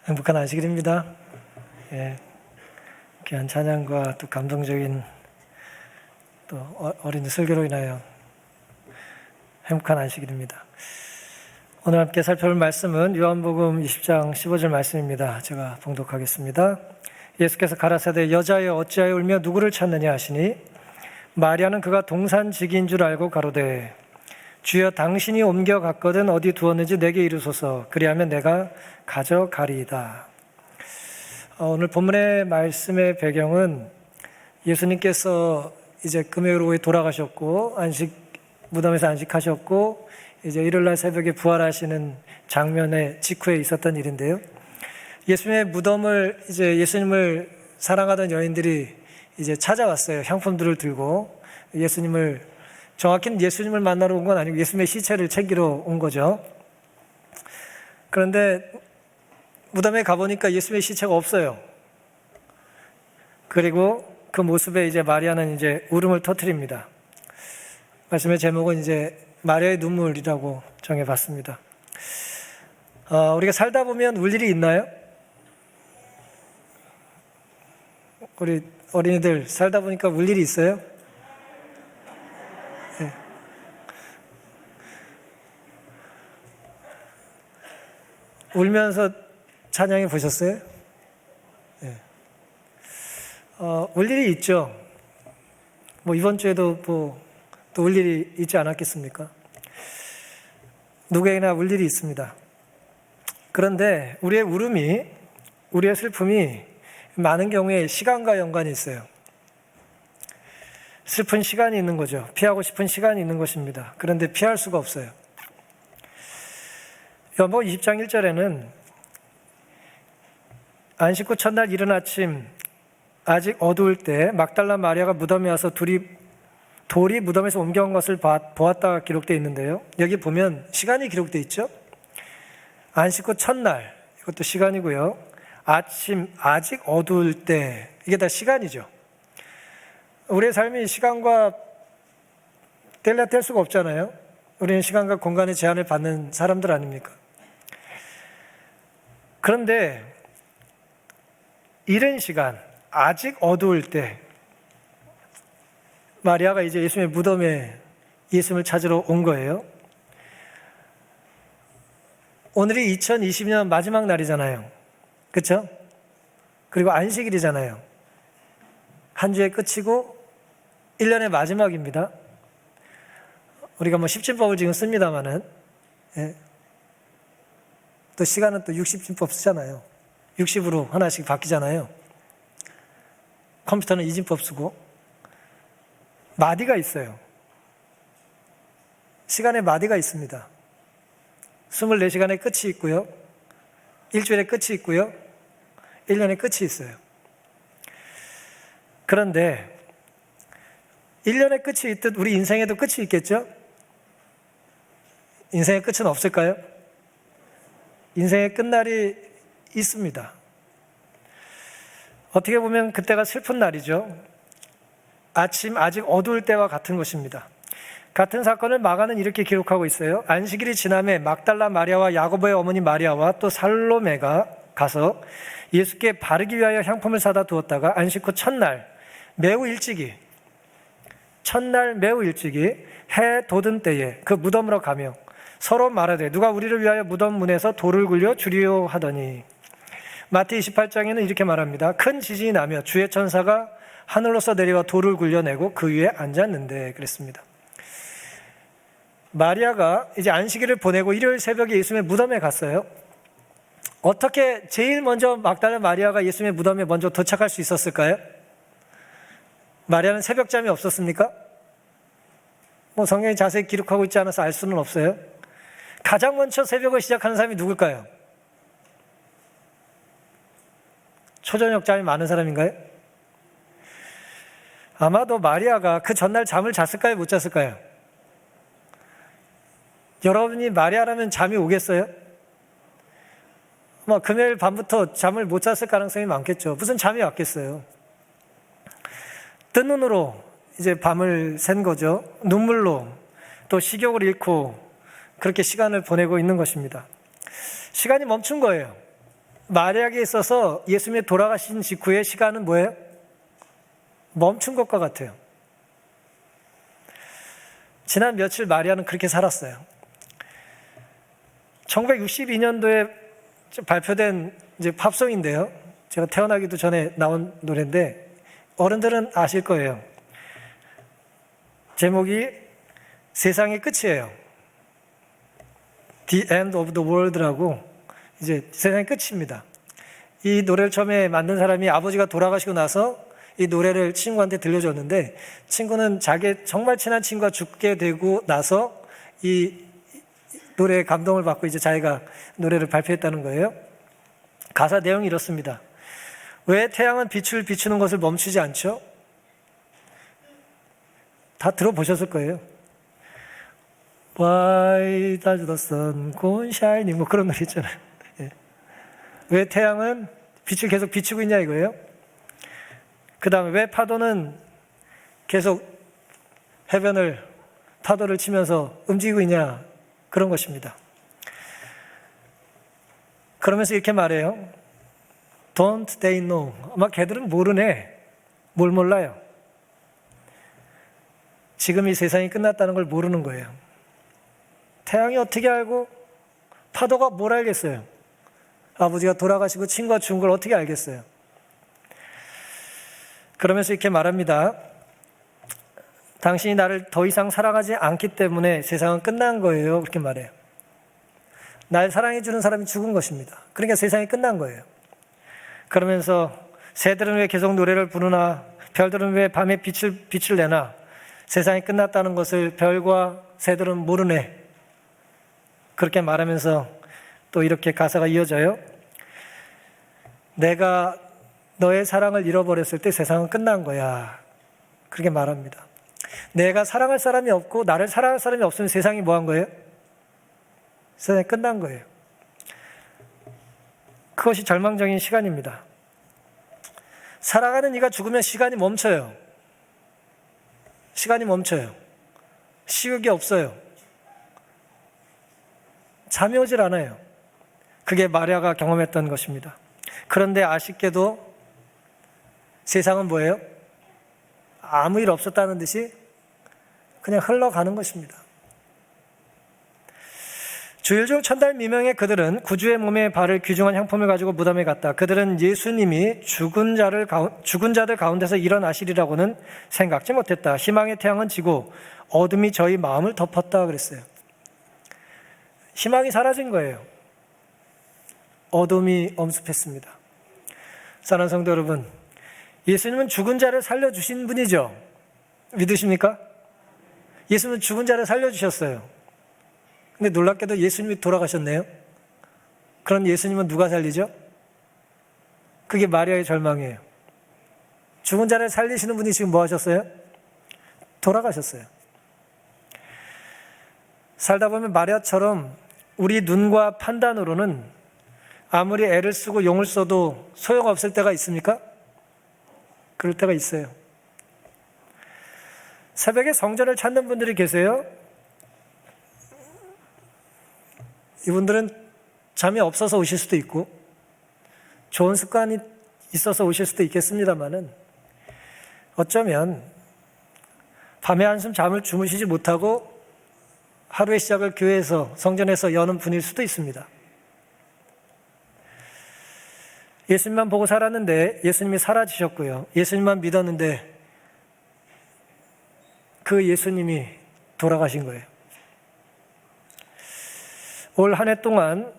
행복한 안식일입니다. 귀한 찬양과 또 감동적인 또 어린이 설교로 인하여 행복한 안식일입니다. 오늘 함께 살펴볼 말씀은 요한복음 20장 15절 말씀입니다. 제가 봉독하겠습니다. 예수께서 가라사대 여자여 어찌하여 울며 누구를 찾느냐 하시니 마리아는 그가 동산지기인 줄 알고 가로되 주여 당신이 옮겨갔거든 어디 두었는지 내게 이르소서 그리하면 내가 가져가리이다. 오늘 본문의 말씀의 배경은 예수님께서 이제 금요일 오후에 돌아가셨고 무덤에서 안식하셨고 이제 일요일날 새벽에 부활하시는 장면의 직후에 있었던 일인데요. 예수님의 무덤을 이제 예수님을 사랑하던 여인들이 이제 찾아왔어요. 향품들을 들고 정확히는 예수님을 만나러 온 건 아니고 예수님의 시체를 챙기러 온 거죠. 그런데 무덤에 가보니까 예수님의 시체가 없어요. 그리고 그 모습에 이제 마리아는 이제 울음을 터뜨립니다. 말씀의 제목은 이제 마리아의 눈물이라고 정해봤습니다. 우리가 살다 보면 울 일이 있나요? 우리 어린이들 살다 보니까 울 일이 있어요? 네. 울면서 찬양해 보셨어요? 네. 울 일이 있죠. 이번 주에도 또 울 일이 있지 않았겠습니까? 누구에게나 울 일이 있습니다. 그런데 우리의 울음이, 우리의 슬픔이 많은 경우에 시간과 연관이 있어요. 슬픈 시간이 있는 거죠. 피하고 싶은 시간이 있는 것입니다. 그런데 피할 수가 없어요. 요한복음 20장 1절에는 안식 후 첫날 이른 아침 아직 어두울 때 막달라 마리아가 무덤에 와서 돌이 무덤에서 옮겨온 것을 보았다가 기록되어 있는데요. 여기 보면 시간이 기록되어 있죠. 안식 후 첫날, 이것도 시간이고요. 아침 아직 어두울 때, 이게 다 시간이죠. 우리의 삶이 시간과 뗄래야 뗄 수가 없잖아요. 우리는 시간과 공간의 제한을 받는 사람들 아닙니까? 그런데 이른 시간, 아직 어두울 때 마리아가 이제 예수님의 무덤에 예수님을 찾으러 온 거예요. 오늘이 2020년 마지막 날이잖아요. 그렇죠? 그리고 안식일이잖아요. 한 주의 끝이고 1년의 마지막입니다. 우리가 십진법을 지금 씁니다마는 또 시간은 또 60진법 쓰잖아요. 60으로 하나씩 바뀌잖아요. 컴퓨터는 2진법 쓰고 마디가 있어요. 시간에 마디가 있습니다. 24시간의 끝이 있고요. 일주일의 끝이 있고요. 1년의 끝이 있어요. 그런데 1년의 끝이 있듯 우리 인생에도 끝이 있겠죠? 인생의 끝은 없을까요? 인생의 끝날이 있습니다. 어떻게 보면 그때가 슬픈 날이죠. 아침 아직 어두울 때와 같은 것입니다. 같은 사건을 마가는 이렇게 기록하고 있어요. 안식일이 지남에 막달라 마리아와 야고보의 어머니 마리아와 또 살로메가 가서 예수께 바르기 위하여 향품을 사다 두었다가 안식 후 첫날 매우 일찍이 해 돋은 때에 그 무덤으로 가며 서로 말하되 누가 우리를 위하여 무덤 문에서 돌을 굴려 주리요 하더니 마태 28장에는 이렇게 말합니다. 큰 지진이 나며 주의 천사가 하늘로서 내려와 돌을 굴려내고 그 위에 앉았는데 그랬습니다. 마리아가 이제 안식일을 보내고 일요일 새벽에 예수님의 무덤에 갔어요. 어떻게 제일 먼저 막달라 마리아가 예수님의 무덤에 먼저 도착할 수 있었을까요? 마리아는 새벽잠이 없었습니까? 성경이 자세히 기록하고 있지 않아서 알 수는 없어요. 가장 먼저 새벽을 시작하는 사람이 누굴까요? 초저녁 잠이 많은 사람인가요? 아마도 마리아가 그 전날 잠을 잤을까요? 못 잤을까요? 여러분이 마리아라면 잠이 오겠어요? 금요일 밤부터 잠을 못 잤을 가능성이 많겠죠. 무슨 잠이 왔겠어요? 뜬 눈으로 이제 밤을 샌 거죠. 눈물로 또 식욕을 잃고 그렇게 시간을 보내고 있는 것입니다. 시간이 멈춘 거예요. 마리아에게 있어서 예수님이 돌아가신 직후의 시간은 뭐예요? 멈춘 것과 같아요. 지난 며칠 마리아는 그렇게 살았어요. 1962년도에 발표된 이제 팝송인데요. 제가 태어나기도 전에 나온 노래인데 어른들은 아실 거예요. 제목이 세상의 끝이에요. The End of the World라고 이제 세상의 끝입니다. 이 노래를 처음에 만든 사람이 아버지가 돌아가시고 나서 이 노래를 친구한테 들려줬는데 친구는 자기 정말 친한 친구가 죽게 되고 나서 이 노래에 감동을 받고 이제 자기가 노래를 발표했다는 거예요. 가사 내용이 이렇습니다. 왜 태양은 빛을 비추는 것을 멈추지 않죠? 다 들어보셨을 거예요. Why does the sun go shining? 뭐 그런 노래 있잖아요. 예. 왜 태양은 빛을 계속 비추고 있냐 이거예요. 그 다음에 왜 파도는 계속 해변을 파도를 치면서 움직이고 있냐 그런 것입니다. 그러면서 이렇게 말해요. Don't they know? 아마 걔들은 모르네. 뭘 몰라요? 지금 이 세상이 끝났다는 걸 모르는 거예요. 태양이 어떻게 알고 파도가 뭘 알겠어요? 아버지가 돌아가시고 친구가 죽은 걸 어떻게 알겠어요? 그러면서 이렇게 말합니다. 당신이 나를 더 이상 사랑하지 않기 때문에 세상은 끝난 거예요. 그렇게 말해요. 날 사랑해 주는 사람이 죽은 것입니다. 그러니까 세상이 끝난 거예요. 그러면서 새들은 왜 계속 노래를 부르나, 별들은 왜 밤에 빛을 내나, 세상이 끝났다는 것을 별과 새들은 모르네. 그렇게 말하면서 또 이렇게 가사가 이어져요. 내가 너의 사랑을 잃어버렸을 때 세상은 끝난 거야. 그렇게 말합니다. 내가 사랑할 사람이 없고 나를 사랑할 사람이 없으면 세상이 뭐 한 거예요? 세상이 끝난 거예요. 그것이 절망적인 시간입니다. 살아가는 이가 죽으면 시간이 멈춰요. 시간이 멈춰요. 식욕이 없어요. 잠이 오질 않아요. 그게 마리아가 경험했던 것입니다. 그런데 아쉽게도 세상은 뭐예요? 아무 일 없었다는 듯이 그냥 흘러가는 것입니다. 주일 중 첫날 미명에 그들은 구주의 몸에 바를 귀중한 향품을 가지고 무덤에 갔다. 그들은 예수님이 죽은 자들 가운데서 일어나시리라고는 생각지 못했다. 희망의 태양은 지고 어둠이 저희 마음을 덮었다 그랬어요. 희망이 사라진 거예요. 어둠이 엄습했습니다. 사랑하는 성도 여러분, 예수님은 죽은 자를 살려주신 분이죠. 믿으십니까? 예수님은 죽은 자를 살려주셨어요. 근데 놀랍게도 예수님이 돌아가셨네요. 그럼 예수님은 누가 살리죠? 그게 마리아의 절망이에요. 죽은 자를 살리시는 분이 지금 뭐 하셨어요? 돌아가셨어요. 살다 보면 마리아처럼 우리 눈과 판단으로는 아무리 애를 쓰고 용을 써도 소용없을 때가 있습니까? 그럴 때가 있어요. 새벽에 성전을 찾는 분들이 계세요. 이분들은 잠이 없어서 오실 수도 있고 좋은 습관이 있어서 오실 수도 있겠습니다만은 어쩌면 밤에 한숨 잠을 주무시지 못하고 하루의 시작을 교회에서 성전에서 여는 분일 수도 있습니다. 예수님만 보고 살았는데 예수님이 사라지셨고요. 예수님만 믿었는데 그 예수님이 돌아가신 거예요. 올 한 해 동안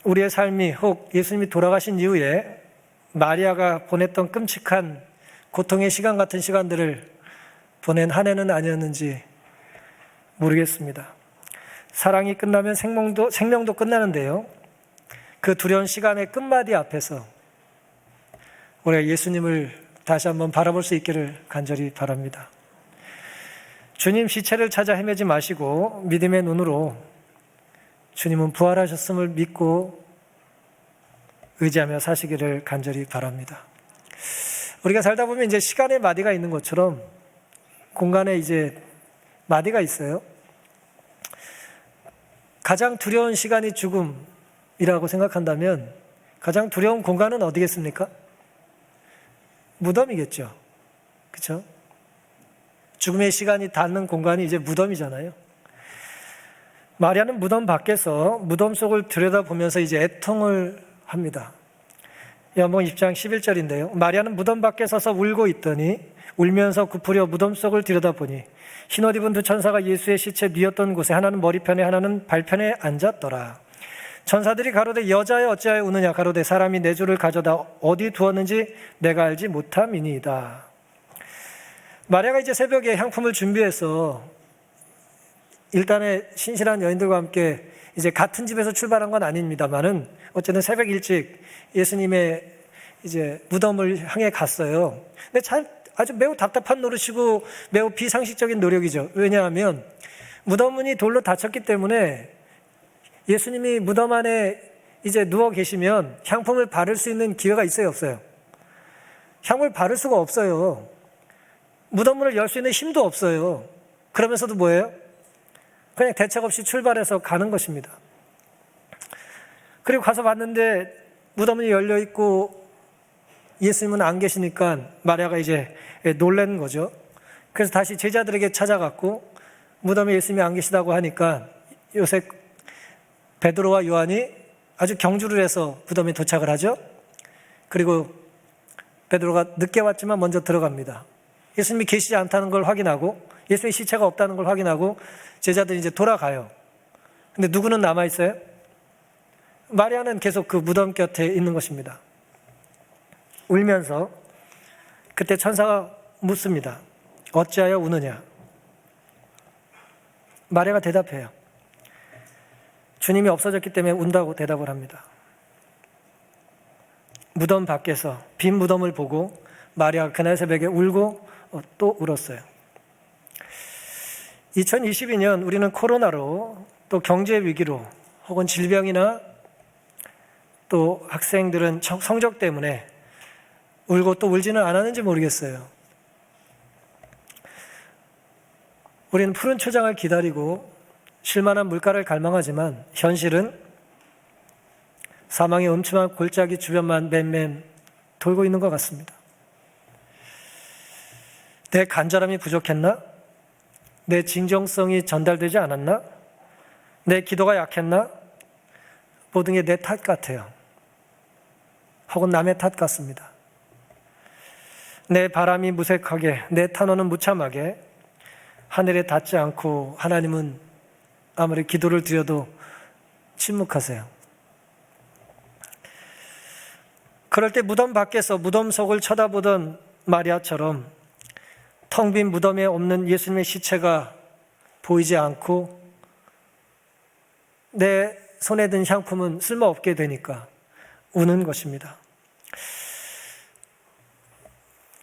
우리의 삶이 혹 예수님이 돌아가신 이후에 마리아가 보냈던 끔찍한 고통의 시간 같은 시간들을 보낸 한 해는 아니었는지 모르겠습니다. 사랑이 끝나면 생명도 끝나는데요. 그 두려운 시간의 끝마디 앞에서 우리가 예수님을 다시 한번 바라볼 수 있기를 간절히 바랍니다. 주님 시체를 찾아 헤매지 마시고 믿음의 눈으로 주님은 부활하셨음을 믿고 의지하며 사시기를 간절히 바랍니다. 우리가 살다 보면 이제 시간의 마디가 있는 것처럼 공간에 이제 마디가 있어요. 가장 두려운 시간이 죽음이라고 생각한다면 가장 두려운 공간은 어디겠습니까? 무덤이겠죠. 그렇죠? 죽음의 시간이 닿는 공간이 이제 무덤이잖아요. 마리아는 무덤 밖에서 무덤 속을 들여다보면서 이제 애통을 합니다. 요한복음 20장 11절인데요. 마리아는 무덤 밖에 서서 울고 있더니 울면서 굽으려 무덤 속을 들여다보니 흰옷 입은 두 천사가 예수의 시체 뉘었던 곳에 하나는 머리편에 하나는 발편에 앉았더라. 천사들이 가로되 여자여 어찌하여 우느냐 가로되 사람이 내 주를 가져다 어디 두었는지 내가 알지 못함이니이다. 마리아가 이제 새벽에 향품을 준비해서 일단의 신실한 여인들과 함께 이제 같은 집에서 출발한 건 아닙니다만은 어쨌든 새벽 일찍 예수님의 이제 무덤을 향해 갔어요. 근데 아주 매우 답답한 노릇이고 매우 비상식적인 노력이죠. 왜냐하면 무덤문이 돌로 닫혔기 때문에 예수님이 무덤 안에 이제 누워 계시면 향품을 바를 수 있는 기회가 있어요, 없어요? 향을 바를 수가 없어요. 무덤문을 열 수 있는 힘도 없어요. 그러면서도 뭐예요? 그냥 대책 없이 출발해서 가는 것입니다. 그리고 가서 봤는데 무덤문이 열려 있고 예수님은 안 계시니까 마리아가 이제 놀란 거죠. 그래서 다시 제자들에게 찾아갔고 무덤에 예수님이 안 계시다고 하니까 요새 베드로와 요한이 아주 경주를 해서 무덤에 도착을 하죠. 그리고 베드로가 늦게 왔지만 먼저 들어갑니다. 예수님이 계시지 않다는 걸 확인하고 예수님의 시체가 없다는 걸 확인하고 제자들이 이제 돌아가요. 근데 누구는 남아있어요? 마리아는 계속 그 무덤 곁에 있는 것입니다. 울면서 그때 천사가 묻습니다. 어찌하여 우느냐? 마리아가 대답해요. 주님이 없어졌기 때문에 운다고 대답을 합니다. 무덤 밖에서 빈 무덤을 보고 마리아가 그날 새벽에 울고 또 울었어요. 2022년 우리는 코로나로 또 경제 위기로 혹은 질병이나 또 학생들은 성적 때문에 울고 또 울지는 않았는지 모르겠어요. 우리는 푸른 초장을 기다리고 쉴만한 물가를 갈망하지만 현실은 사망의 음침한 골짜기 주변만 맴맴 돌고 있는 것 같습니다. 내 간절함이 부족했나? 내 진정성이 전달되지 않았나? 내 기도가 약했나? 모든 게 내 탓 같아요. 혹은 남의 탓 같습니다. 내 바람이 무색하게, 내 탄원은 무참하게 하늘에 닿지 않고 하나님은 아무리 기도를 드려도 침묵하세요. 그럴 때 무덤 밖에서 무덤 속을 쳐다보던 마리아처럼 텅 빈 무덤에 없는 예수님의 시체가 보이지 않고 내 손에 든 향품은 쓸모없게 되니까 우는 것입니다.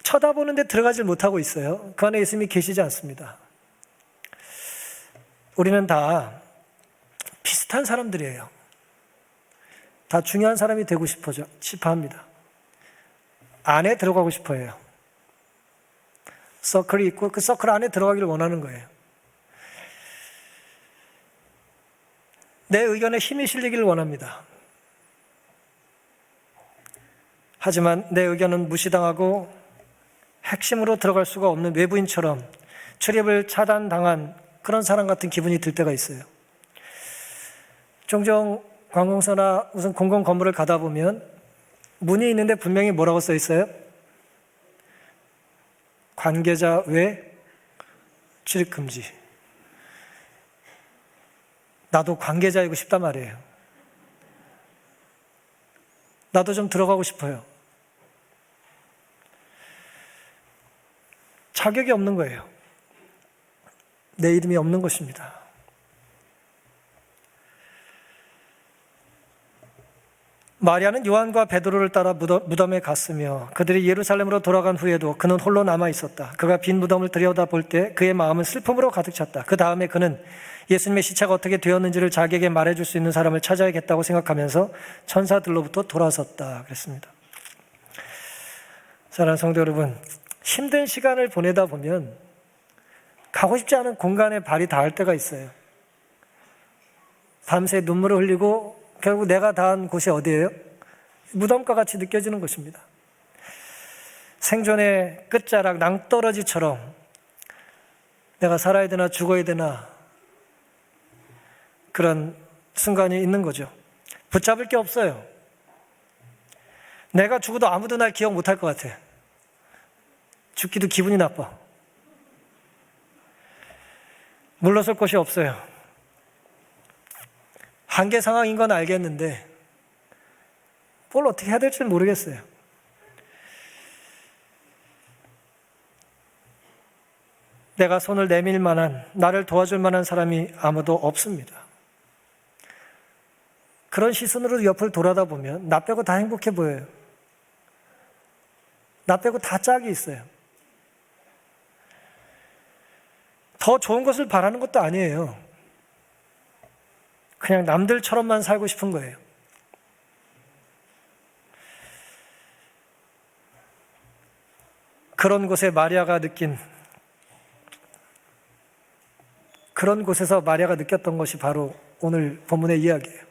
쳐다보는데 들어가질 못하고 있어요. 그 안에 예수님이 계시지 않습니다. 우리는 다 비슷한 사람들이에요. 다 중요한 사람이 되고 싶어 합니다. 안에 들어가고 싶어 해요. 서클이 있고 그 서클 안에 들어가기를 원하는 거예요. 내 의견에 힘이 실리기를 원합니다. 하지만 내 의견은 무시당하고 핵심으로 들어갈 수가 없는 외부인처럼 출입을 차단당한 그런 사람 같은 기분이 들 때가 있어요. 종종 관공서나 무슨 공공 건물을 가다 보면 문이 있는데 분명히 뭐라고 써 있어요? 관계자 외 출입 금지. 나도 관계자이고 싶단 말이에요. 나도 좀 들어가고 싶어요. 자격이 없는 거예요. 내 이름이 없는 것입니다. 마리아는 요한과 베드로를 따라 무덤에 갔으며 그들이 예루살렘으로 돌아간 후에도 그는 홀로 남아 있었다. 그가 빈 무덤을 들여다볼 때 그의 마음은 슬픔으로 가득 찼다. 그 다음에 그는 예수님의 시체가 어떻게 되었는지를 자기에게 말해줄 수 있는 사람을 찾아야겠다고 생각하면서 천사들로부터 돌아섰다 그랬습니다. 사랑하는 성도 여러분, 힘든 시간을 보내다 보면 가고 싶지 않은 공간에 발이 닿을 때가 있어요. 밤새 눈물을 흘리고 결국 내가 닿은 곳이 어디예요? 무덤과 같이 느껴지는 것입니다. 생존의 끝자락 낭떠러지처럼 내가 살아야 되나 죽어야 되나 그런 순간이 있는 거죠. 붙잡을 게 없어요. 내가 죽어도 아무도 날 기억 못할 것 같아. 죽기도 기분이 나빠. 물러설 곳이 없어요. 한계 상황인 건 알겠는데 뭘 어떻게 해야 될지 모르겠어요. 내가 손을 내밀 만한, 나를 도와줄 만한 사람이 아무도 없습니다. 그런 시선으로 옆을 돌아다 보면 나 빼고 다 행복해 보여요. 나 빼고 다 짝이 있어요. 더 좋은 것을 바라는 것도 아니에요. 그냥 남들처럼만 살고 싶은 거예요. 그런 곳에 마리아가 그런 곳에서 마리아가 느꼈던 것이 바로 오늘 본문의 이야기예요.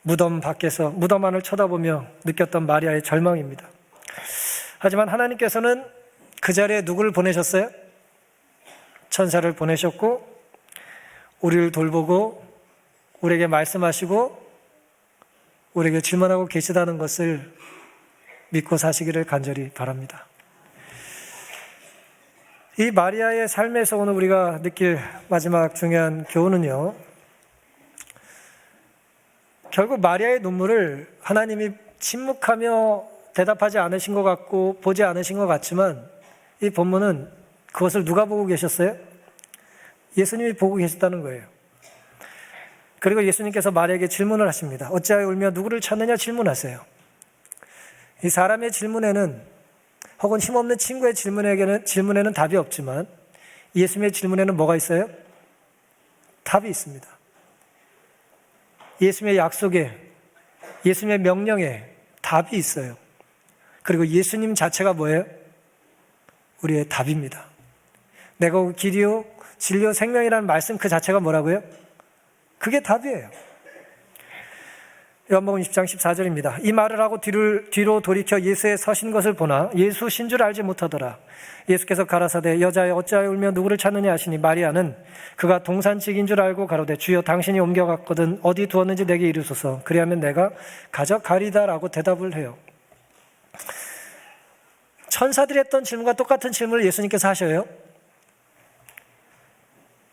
무덤 밖에서 무덤 안을 쳐다보며 느꼈던 마리아의 절망입니다. 하지만 하나님께서는 그 자리에 누구를 보내셨어요? 천사를 보내셨고 우리를 돌보고 우리에게 말씀하시고 우리에게 질문하고 계시다는 것을 믿고 사시기를 간절히 바랍니다. 이 마리아의 삶에서 오늘 우리가 느낄 마지막 중요한 교훈은요, 결국 마리아의 눈물을 하나님이 침묵하며 대답하지 않으신 것 같고 보지 않으신 것 같지만 이 본문은 그것을 누가 보고 계셨어요? 예수님이 보고 계셨다는 거예요. 그리고 예수님께서 마리아에게 질문을 하십니다. 어찌하여 울며 누구를 찾느냐 질문하세요. 이 사람의 질문에는 혹은 힘없는 친구의 질문에는 답이 없지만 예수님의 질문에는 뭐가 있어요? 답이 있습니다. 예수님의 약속에, 예수님의 명령에 답이 있어요. 그리고 예수님 자체가 뭐예요? 우리의 답입니다. 내가 길이요 진리요 생명이라는 말씀 그 자체가 뭐라고요? 그게 답이에요. 요한복음 10장 14절입니다. 이 말을 하고 뒤로 돌이켜 예수의 서신 것을 보나 예수신 줄 알지 못하더라. 예수께서 가라사대 여자여 어찌하여 울며 누구를 찾느냐 하시니 마리아는 그가 동산직인 줄 알고 가로되 주여 당신이 옮겨갔거든 어디 두었는지 내게 이르소서 그리하면 내가 가져가리다라고 대답을 해요. 천사들이 했던 질문과 똑같은 질문을 예수님께서 하셔요.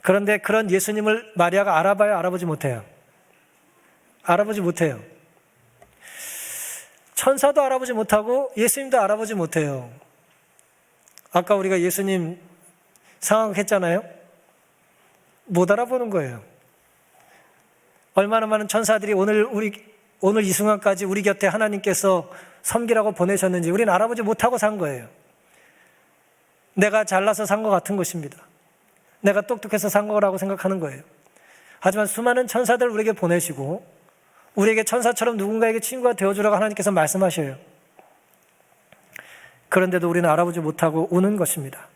그런데 그런 예수님을 마리아가 알아봐요? 알아보지 못해요? 알아보지 못해요. 천사도 알아보지 못하고 예수님도 알아보지 못해요. 아까 우리가 예수님 상황했잖아요. 못 알아보는 거예요. 얼마나 많은 천사들이 오늘 이 순간까지 우리 곁에 하나님께서 섬기라고 보내셨는지 우리는 알아보지 못하고 산 거예요. 내가 잘나서 산 것 같은 것입니다. 내가 똑똑해서 산 거라고 생각하는 거예요. 하지만 수많은 천사들 우리에게 보내시고 우리에게 천사처럼 누군가에게 친구가 되어주라고 하나님께서 말씀하셔요. 그런데도 우리는 알아보지 못하고 우는 것입니다.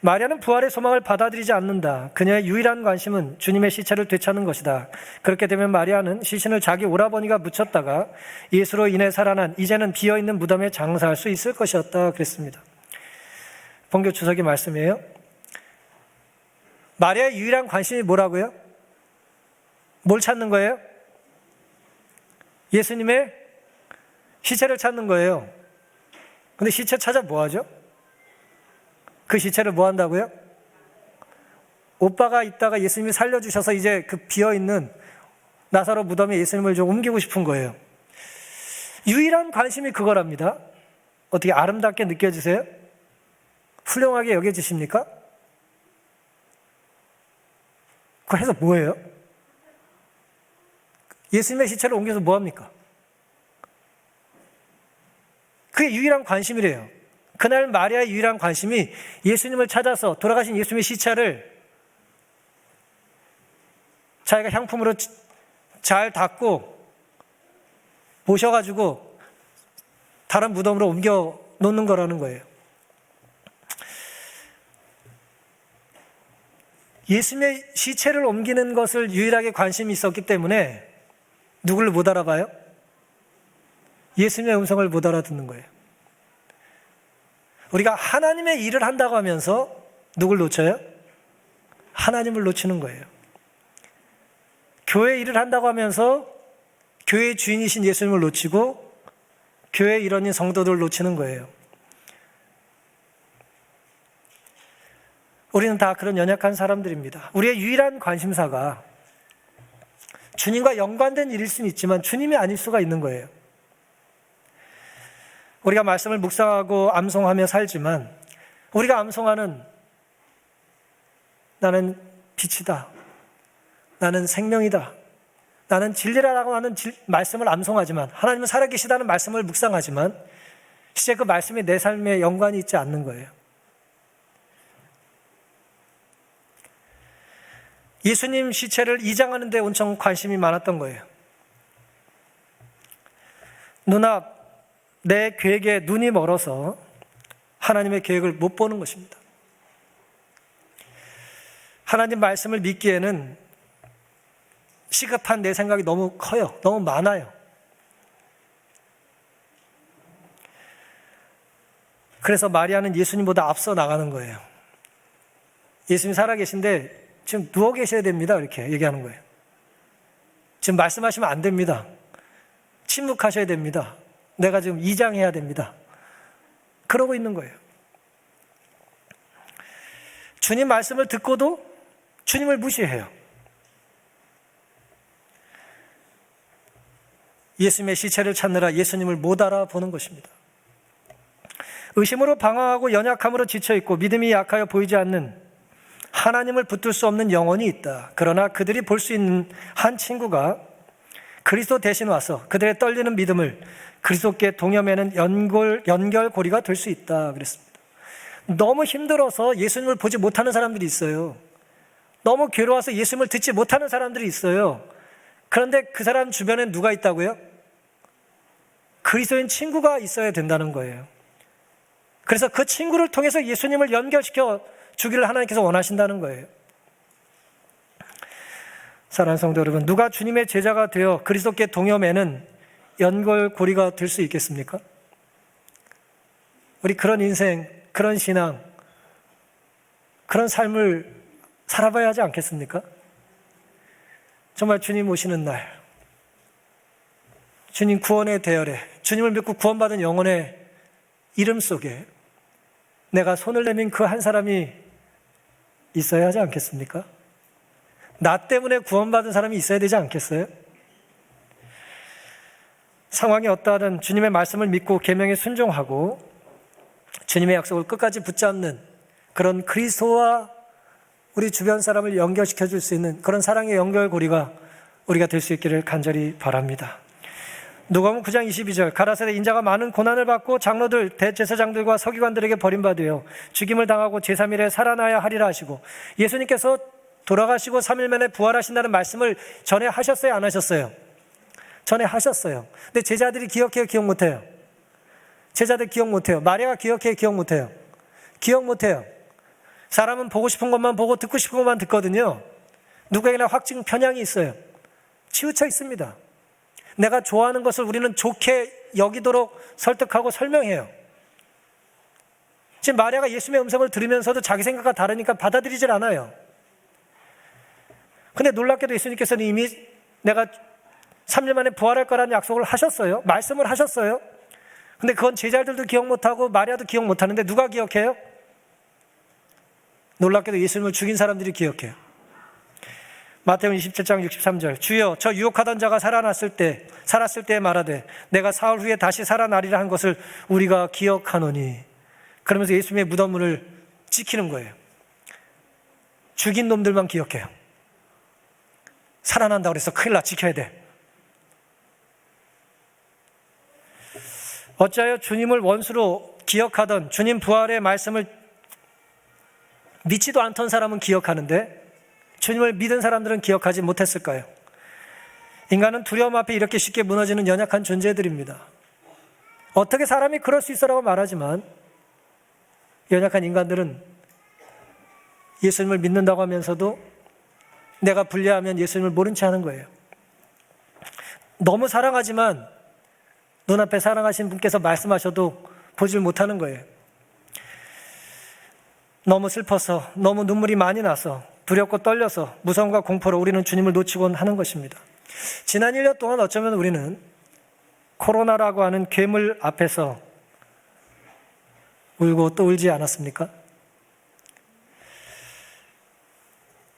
마리아는 부활의 소망을 받아들이지 않는다. 그녀의 유일한 관심은 주님의 시체를 되찾는 것이다. 그렇게 되면 마리아는 시신을 자기 오라버니가 묻혔다가 예수로 인해 살아난 이제는 비어있는 무덤에 장사할 수 있을 것이었다 그랬습니다. 본교 주석의 말씀이에요. 마리아의 유일한 관심이 뭐라고요? 뭘 찾는 거예요? 예수님의 시체를 찾는 거예요. 근데 시체 찾아 뭐 하죠? 그 시체를 뭐 한다고요? 오빠가 있다가 예수님이 살려주셔서 이제 그 비어있는 나사로 무덤에 예수님을 좀 옮기고 싶은 거예요. 유일한 관심이 그거랍니다. 어떻게 아름답게 느껴지세요? 훌륭하게 여겨지십니까? 그거 해서 뭐예요? 예수님의 시체를 옮겨서 뭐합니까? 그게 유일한 관심이래요. 그날 마리아의 유일한 관심이 예수님을 찾아서 돌아가신 예수님의 시체를 자기가 향품으로 잘 닦고 모셔가지고 다른 무덤으로 옮겨 놓는 거라는 거예요. 예수님의 시체를 옮기는 것을 유일하게 관심이 있었기 때문에 누구를 못 알아봐요? 예수님의 음성을 못 알아듣는 거예요. 우리가 하나님의 일을 한다고 하면서 누굴 놓쳐요? 하나님을 놓치는 거예요. 교회 일을 한다고 하면서 교회의 주인이신 예수님을 놓치고 교회 일원인 성도들을 놓치는 거예요. 우리는 다 그런 연약한 사람들입니다. 우리의 유일한 관심사가 주님과 연관된 일일 수는 있지만 주님이 아닐 수가 있는 거예요. 우리가 말씀을 묵상하고 암송하며 살지만 우리가 암송하는 나는 빛이다, 나는 생명이다, 나는 진리라고 하는 말씀을 암송하지만, 하나님은 살아계시다는 말씀을 묵상하지만 실제 그 말씀이 내 삶에 연관이 있지 않는 거예요. 예수님 시체를 이장하는 데 엄청 관심이 많았던 거예요. 눈앞 내 계획에 눈이 멀어서 하나님의 계획을 못 보는 것입니다. 하나님 말씀을 믿기에는 시급한 내 생각이 너무 커요. 너무 많아요. 그래서 마리아는 예수님보다 앞서 나가는 거예요. 예수님 살아계신데 지금 누워 계셔야 됩니다. 이렇게 얘기하는 거예요. 지금 말씀하시면 안 됩니다. 침묵하셔야 됩니다. 내가 지금 이장해야 됩니다. 그러고 있는 거예요. 주님 말씀을 듣고도 주님을 무시해요. 예수님의 시체를 찾느라 예수님을 못 알아보는 것입니다. 의심으로 방황하고 연약함으로 지쳐있고 믿음이 약하여 보이지 않는 하나님을 붙들 수 없는 영혼이 있다. 그러나 그들이 볼 수 있는 한 친구가 그리스도 대신 와서 그들의 떨리는 믿음을 그리스도께 동여매는 연결고리가 될 수 있다 그랬습니다. 너무 힘들어서 예수님을 보지 못하는 사람들이 있어요. 너무 괴로워서 예수님을 듣지 못하는 사람들이 있어요. 그런데 그 사람 주변에 누가 있다고요? 그리스도인 친구가 있어야 된다는 거예요. 그래서 그 친구를 통해서 예수님을 연결시켜 주기를 하나님께서 원하신다는 거예요. 사랑하는 성도 여러분, 누가 주님의 제자가 되어 그리스도께 동여매는 연결고리가 될 수 있겠습니까? 우리 그런 인생, 그런 신앙, 그런 삶을 살아봐야 하지 않겠습니까? 정말 주님 오시는 날, 주님 구원의 대열에, 주님을 믿고 구원받은 영혼의 이름 속에 내가 손을 내민 그 한 사람이 있어야 하지 않겠습니까? 나 때문에 구원받은 사람이 있어야 되지 않겠어요? 상황이 어떠하든 주님의 말씀을 믿고 계명에 순종하고 주님의 약속을 끝까지 붙잡는 그런 그리스도와 우리 주변 사람을 연결시켜 줄 수 있는 그런 사랑의 연결고리가 우리가 될 수 있기를 간절히 바랍니다. 누가복음 9장 22절, 가라사대 인자가 많은 고난을 받고 장로들, 대제사장들과 서기관들에게 버림받으여 죽임을 당하고 제3일에 살아나야 하리라 하시고, 예수님께서 돌아가시고 3일 만에 부활하신다는 말씀을 전에 하셨어요, 안 하셨어요? 전에 하셨어요. 근데 제자들이 기억해요, 기억 못해요? 제자들 기억 못해요. 마리아가 기억해요, 기억 못해요? 기억 못해요. 사람은 보고 싶은 것만 보고 듣고 싶은 것만 듣거든요. 누구에게나 확증 편향이 있어요. 치우쳐 있습니다. 내가 좋아하는 것을 우리는 좋게 여기도록 설득하고 설명해요. 지금 마리아가 예수님의 음성을 들으면서도 자기 생각과 다르니까 받아들이질 않아요. 근데 놀랍게도 예수님께서는 이미 내가 3일 만에 부활할 거라는 약속을 하셨어요. 말씀을 하셨어요. 근데 그건 제자들도 기억 못하고 마리아도 기억 못하는데 누가 기억해요? 놀랍게도 예수님을 죽인 사람들이 기억해요. 마태복음 27장 63절, 주여 저 유혹하던 자가 살았을 때 말하되 내가 사흘 후에 다시 살아나리라 한 것을 우리가 기억하노니. 그러면서 예수님의 무덤문을 지키는 거예요. 죽인 놈들만 기억해요. 살아난다고 그래서 큰일 나, 지켜야 돼. 어찌하여 주님을 원수로 기억하던 주님 부활의 말씀을 믿지도 않던 사람은 기억하는데 주님을 믿은 사람들은 기억하지 못했을까요? 인간은 두려움 앞에 이렇게 쉽게 무너지는 연약한 존재들입니다. 어떻게 사람이 그럴 수 있어라고 말하지만 연약한 인간들은 예수님을 믿는다고 하면서도 내가 불리하면 예수님을 모른 채 하는 거예요. 너무 사랑하지만 눈앞에 사랑하신 분께서 말씀하셔도 보질 못하는 거예요. 너무 슬퍼서, 너무 눈물이 많이 나서, 두렵고 떨려서, 무서움과 공포로 우리는 주님을 놓치곤 하는 것입니다. 지난 1년 동안 어쩌면 우리는 코로나라고 하는 괴물 앞에서 울고 또 울지 않았습니까?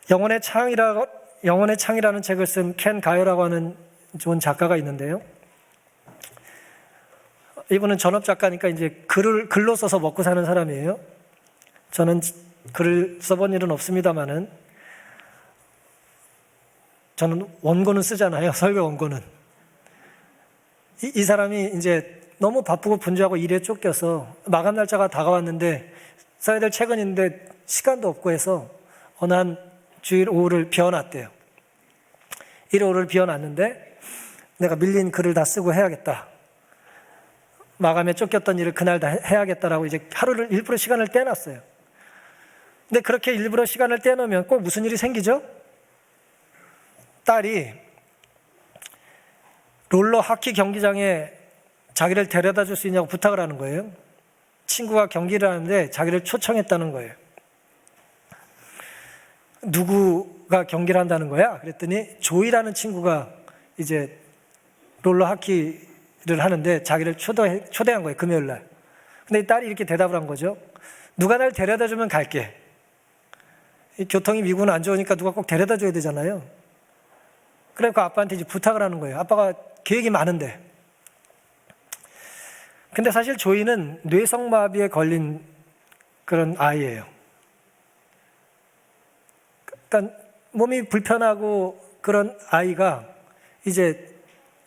영혼의 창이라는 책을 쓴 켄 가이어라고 하는 좋은 작가가 있는데요. 이분은 전업 작가니까 이제 글로 써서 먹고 사는 사람이에요. 저는 글을 써본 일은 없습니다만은 저는 원고는 쓰잖아요. 설교 원고는. 이 사람이 이제 너무 바쁘고 분주하고 일에 쫓겨서 마감 날짜가 다가왔는데 써야 될 책은 있는데 시간도 없고 해서 어느 한 주일 오후를 비워놨대요. 일 오후를 비워놨는데 내가 밀린 글을 다 쓰고 해야겠다. 마감에 쫓겼던 일을 그날 다 해야겠다라고 이제 하루를 일부러 시간을 떼놨어요. 근데 그렇게 일부러 시간을 떼놓으면 꼭 무슨 일이 생기죠? 딸이 롤러 하키 경기장에 자기를 데려다 줄 수 있냐고 부탁을 하는 거예요. 친구가 경기를 하는데 자기를 초청했다는 거예요. 누구가 경기를 한다는 거야? 그랬더니 조이라는 친구가 이제 롤러 하키를 하는데 자기를 초대한 거예요. 금요일 날. 근데 이 딸이 이렇게 대답을 한 거죠. 누가 날 데려다 주면 갈게. 이 교통이 미국은 안 좋으니까 누가 꼭 데려다 줘야 되잖아요. 그래서 아빠한테 이제 부탁을 하는 거예요. 아빠가 계획이 많은데. 근데 사실 조이는 뇌성마비에 걸린 그런 아이예요. 그러니까 몸이 불편하고 그런 아이가 이제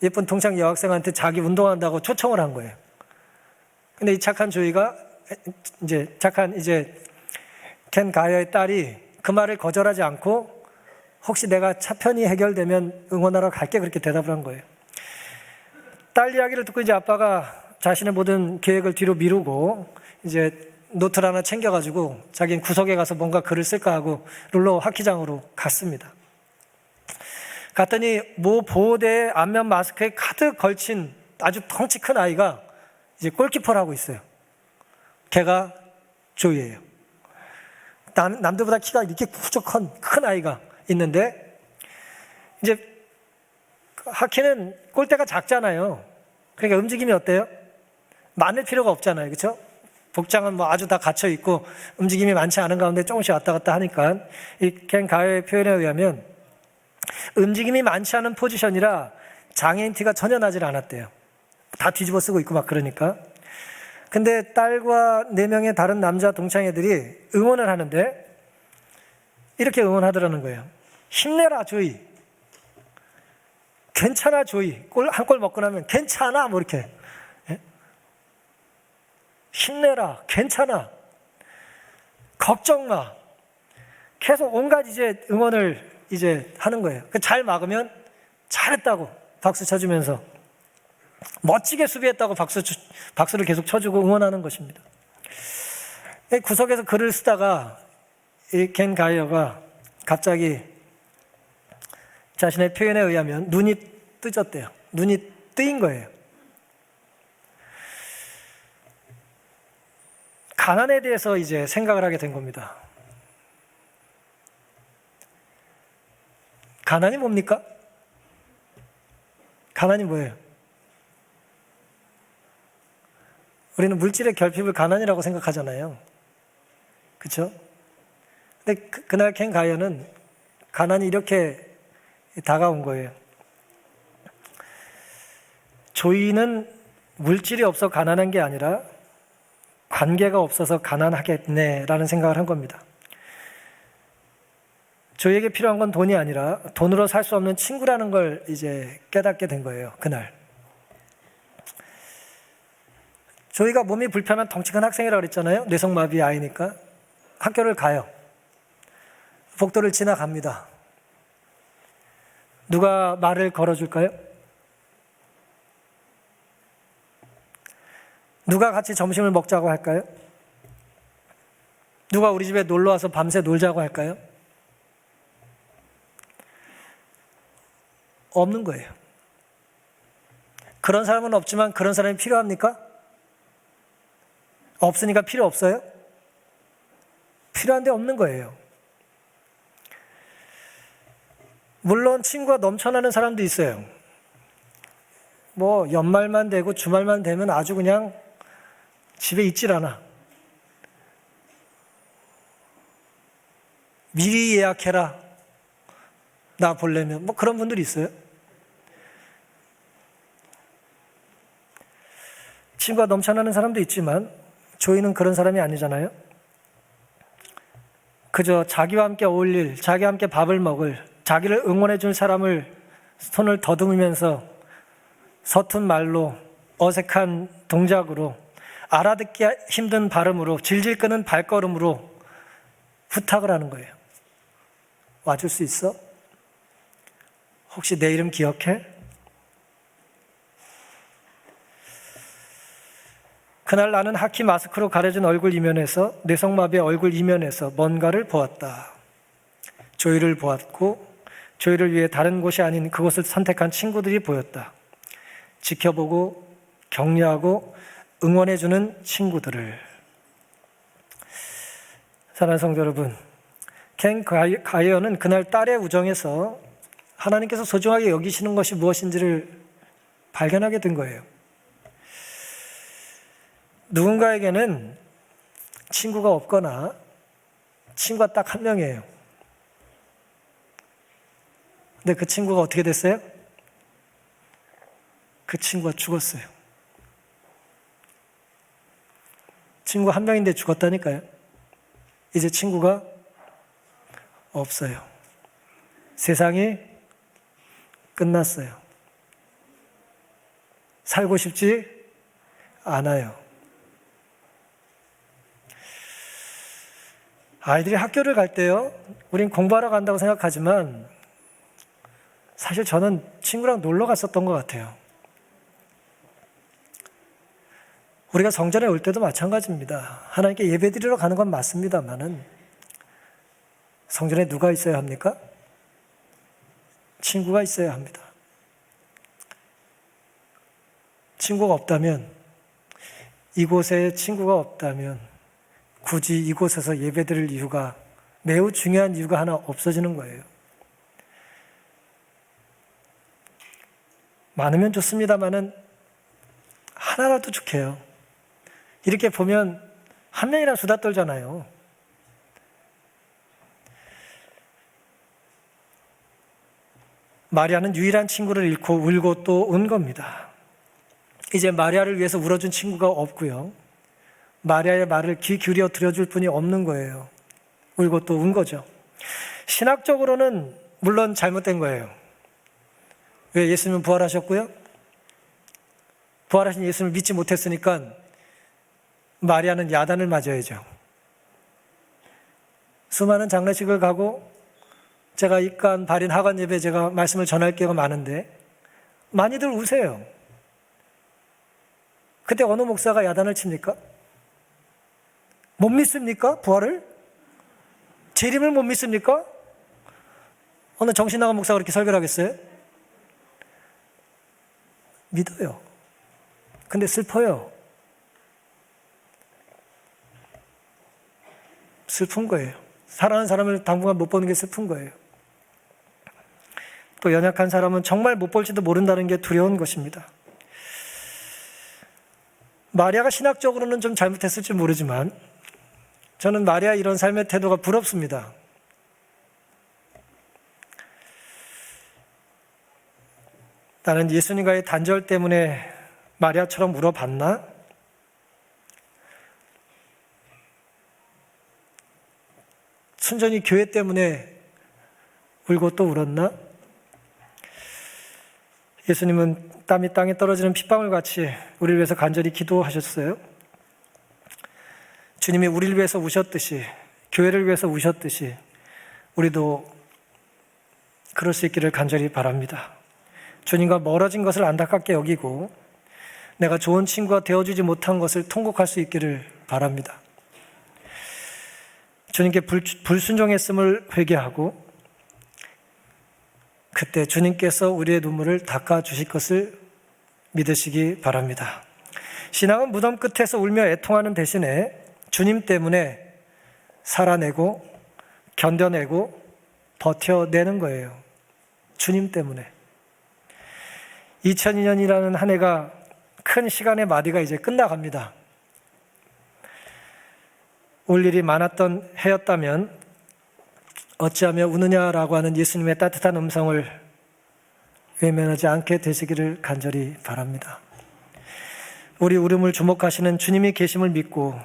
예쁜 동창 여학생한테 자기 운동한다고 초청을 한 거예요. 근데 이 착한 조이가 착한 켄 가이어의 딸이 그 말을 거절하지 않고 혹시 내가 차 편히 해결되면 응원하러 갈게 그렇게 대답을 한 거예요. 딸 이야기를 듣고 이제 아빠가 자신의 모든 계획을 뒤로 미루고 이제 노트를 하나 챙겨가지고 자기는 구석에 가서 뭔가 글을 쓸까 하고 롤러 하키장으로 갔습니다. 갔더니 모 보호대에 안면 마스크에 가득 걸친 아주 덩치 큰 아이가 이제 골키퍼를 하고 있어요. 걔가 조이예요. 남들보다 키가 이렇게 부족한 큰 아이가 있는데 이제 하키는 골대가 작잖아요. 그러니까 움직임이 어때요? 많을 필요가 없잖아요. 그렇죠? 복장은 뭐 아주 다 갇혀 있고 움직임이 많지 않은 가운데 조금씩 왔다 갔다 하니까 이 켄 가이어의 표현에 의하면 움직임이 많지 않은 포지션이라 장애인 티가 전혀 나질 않았대요. 다 뒤집어 쓰고 있고 막 그러니까. 근데 딸과 4명의 다른 남자 동창애들이 응원을 하는데 이렇게 응원하더라는 거예요. 힘내라 조이. 괜찮아 조이. 한 골 먹고 나면 괜찮아 뭐 이렇게. 힘내라. 괜찮아. 걱정 마. 계속 온갖 응원을 하는 거예요. 잘 막으면 잘했다고 박수 쳐주면서 멋지게 수비했다고 박수를 계속 쳐주고 응원하는 것입니다. 구석에서 글을 쓰다가 이 켄 가이어가 갑자기 자신의 표현에 의하면 눈이 뜨졌대요. 눈이 뜨인 거예요. 가난에 대해서 이제 생각을 하게 된 겁니다. 가난이 뭡니까? 가난이 뭐예요? 우리는 물질의 결핍을 가난이라고 생각하잖아요. 그렇죠? 근데 그날 켄 가이어는 가난이 이렇게 다가온 거예요. 조이는 물질이 없어 가난한 게 아니라 관계가 없어서 가난하겠네라는 생각을 한 겁니다. 조이에게 필요한 건 돈이 아니라 돈으로 살 수 없는 친구라는 걸 이제 깨닫게 된 거예요. 그날. 조이가 몸이 불편한 덩치 큰 학생이라고 그랬잖아요. 뇌성마비 아이니까. 학교를 가요. 복도를 지나갑니다. 누가 말을 걸어줄까요? 누가 같이 점심을 먹자고 할까요? 누가 우리 집에 놀러와서 밤새 놀자고 할까요? 없는 거예요. 그런 사람은 없지만 그런 사람이 필요합니까? 없으니까 필요 없어요? 필요한데 없는 거예요. 물론 친구가 넘쳐나는 사람도 있어요. 뭐 연말만 되고 주말만 되면 아주 그냥 집에 있질 않아. 미리 예약해라. 나 보려면. 뭐 그런 분들이 있어요. 친구가 넘쳐나는 사람도 있지만 조이는 그런 사람이 아니잖아요. 그저 자기와 함께 어울릴, 자기와 함께 밥을 먹을, 자기를 응원해 줄 사람을 손을 더듬으면서 서툰 말로, 어색한 동작으로, 알아듣기 힘든 발음으로, 질질 끄는 발걸음으로 부탁을 하는 거예요. 와줄 수 있어? 혹시 내 이름 기억해? 그날 나는 하키 마스크로 가려진 얼굴 이면에서, 뇌성마비의 얼굴 이면에서 뭔가를 보았다. 조이를 보았고 조이를 위해 다른 곳이 아닌 그곳을 선택한 친구들이 보였다. 지켜보고 격려하고 응원해주는 친구들을. 사랑하는 성도 여러분, 켄 가이어는 그날 딸의 우정에서 하나님께서 소중하게 여기시는 것이 무엇인지를 발견하게 된 거예요. 누군가에게는 친구가 없거나 친구가 딱 한 명이에요. 근데 그 친구가 어떻게 됐어요? 그 친구가 죽었어요. 친구가 한 명인데 죽었다니까요. 이제 친구가 없어요. 세상이 끝났어요. 살고 싶지 않아요. 아이들이 학교를 갈 때요, 우린 공부하러 간다고 생각하지만 사실 저는 친구랑 놀러 갔었던 것 같아요. 우리가 성전에 올 때도 마찬가지입니다. 하나님께 예배드리러 가는 건 맞습니다만은 성전에 누가 있어야 합니까? 친구가 있어야 합니다. 친구가 없다면, 이곳에 친구가 없다면 굳이 이곳에서 예배드릴 이유가, 매우 중요한 이유가 하나 없어지는 거예요. 많으면 좋습니다만은 하나라도 좋게요. 이렇게 보면 한 명이랑 수다 떨잖아요. 마리아는 유일한 친구를 잃고 울고 또 운 겁니다. 이제 마리아를 위해서 울어준 친구가 없고요. 마리아의 말을 귀 기울여 들어줄 분이 없는 거예요. 울고 또 운 거죠. 신학적으로는 물론 잘못된 거예요. 왜? 예수님은 부활하셨고요. 부활하신 예수님을 믿지 못했으니까 마리아는 야단을 맞아야죠. 수많은 장례식을 가고 제가 입간, 발인, 하관 예배 제가 말씀을 전할 기회가 많은데 많이들 우세요. 그때 어느 목사가 야단을 칩니까? 못 믿습니까? 부활을? 재림을 못 믿습니까? 어느 정신 나간 목사가 그렇게 설교를 하겠어요? 믿어요. 근데 슬퍼요. 슬픈 거예요. 사랑하는 사람을 당분간 못 보는 게 슬픈 거예요. 또 연약한 사람은 정말 못 볼지도 모른다는 게 두려운 것입니다. 마리아가 신학적으로는 좀 잘못했을지 모르지만 저는 마리아 이런 삶의 태도가 부럽습니다. 나는 예수님과의 단절 때문에 마리아처럼 울어봤나? 순전히 교회 때문에 울고 또 울었나? 예수님은 땀이 땅에 떨어지는 핏방울 같이 우리를 위해서 간절히 기도하셨어요. 주님이 우리를 위해서 우셨듯이, 교회를 위해서 우셨듯이 우리도 그럴 수 있기를 간절히 바랍니다. 주님과 멀어진 것을 안타깝게 여기고 내가 좋은 친구가 되어주지 못한 것을 통곡할 수 있기를 바랍니다. 주님께 불순종했음을 회개하고 그때 주님께서 우리의 눈물을 닦아주실 것을 믿으시기 바랍니다. 신앙은 무덤 끝에서 울며 애통하는 대신에 주님 때문에 살아내고 견뎌내고 버텨내는 거예요. 주님 때문에. 2002년이라는 한 해가 큰 시간의 마디가 이제 끝나갑니다. 올 일이 많았던 해였다면 어찌하며 우느냐라고 하는 예수님의 따뜻한 음성을 외면하지 않게 되시기를 간절히 바랍니다. 우리 울음을 주목하시는 주님이 계심을 믿고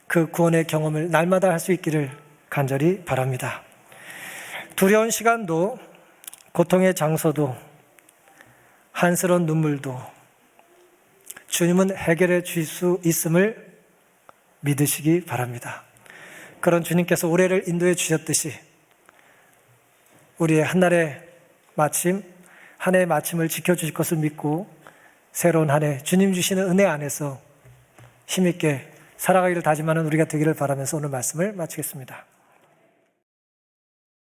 그 구원의 경험을 날마다 할 수 있기를 간절히 바랍니다. 두려운 시간도 고통의 장소도 한스러운 눈물도 주님은 해결해 주실 수 있음을 믿으시기 바랍니다. 그런 주님께서 올해를 인도해 주셨듯이 우리의 한날의 마침, 한 해의 마침을 지켜주실 것을 믿고 새로운 한 해 주님 주시는 은혜 안에서 힘있게 살아가기를 다짐하는 우리가 되기를 바라면서 오늘 말씀을 마치겠습니다.